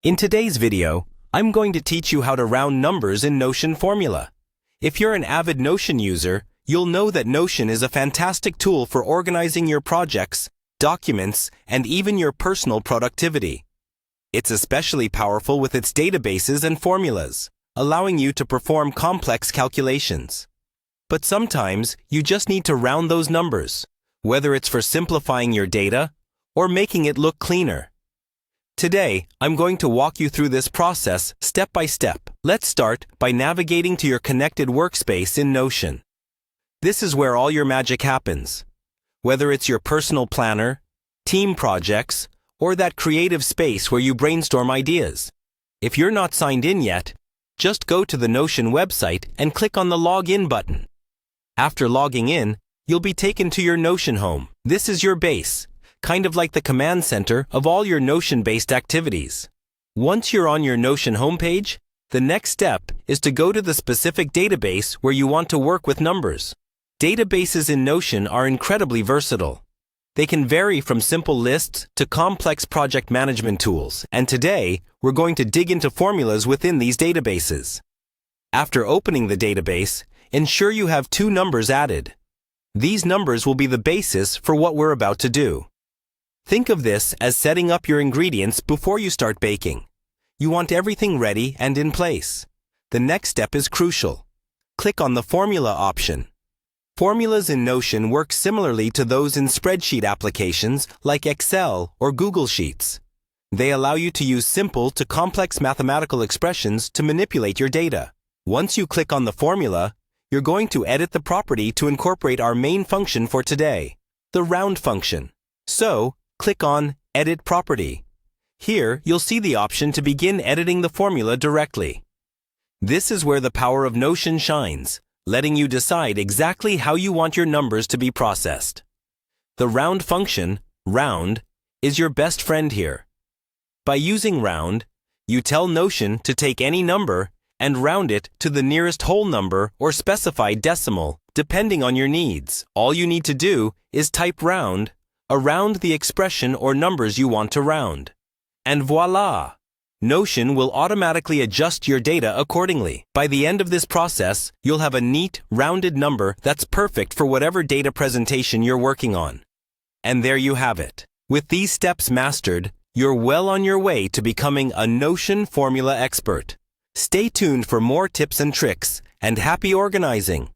In today's video, I'm going to teach you how to round numbers in Notion Formula. If you're an avid Notion user, you'll know that Notion is a fantastic tool for organizing your projects, documents, and even your personal productivity. It's especially powerful with its databases and formulas, allowing you to perform complex calculations. But sometimes, you just need to round those numbers, whether it's for simplifying your data or making it look cleaner. Today, I'm going to walk you through this process step by step. Let's start by navigating to your connected workspace in Notion. This is where all your magic happens. Whether it's your personal planner, team projects, or that creative space where you brainstorm ideas. If you're not signed in yet, just go to the Notion website and click on the Login button. After logging in, you'll be taken to your Notion home. This is your base, kind of like the command center of all your Notion-based activities. Once you're on your Notion homepage, the next step is to go to the specific database where you want to work with numbers. Databases in Notion are incredibly versatile. They can vary from simple lists to complex project management tools, and today, we're going to dig into formulas within these databases. After opening the database, ensure you have two numbers added. These numbers will be the basis for what we're about to do. Think of this as setting up your ingredients before you start baking. You want everything ready and in place. The next step is crucial. Click on the Formula option. Formulas in Notion work similarly to those in spreadsheet applications like Excel or Google Sheets. They allow you to use simple to complex mathematical expressions to manipulate your data. Once you click on the formula, you're going to edit the property to incorporate our main function for today, the round function. So, click on Edit Property. Here, you'll see the option to begin editing the formula directly. This is where the power of Notion shines, letting you decide exactly how you want your numbers to be processed. The round function, round, is your best friend here. By using round, you tell Notion to take any number and round it to the nearest whole number or specified decimal, depending on your needs. All you need to do is type round around the expression or numbers you want to round. And voila! Notion will automatically adjust your data accordingly. By the end of this process, you'll have a neat, rounded number that's perfect for whatever data presentation you're working on. And there you have it. With these steps mastered, you're well on your way to becoming a Notion formula expert. Stay tuned for more tips and tricks, and happy organizing!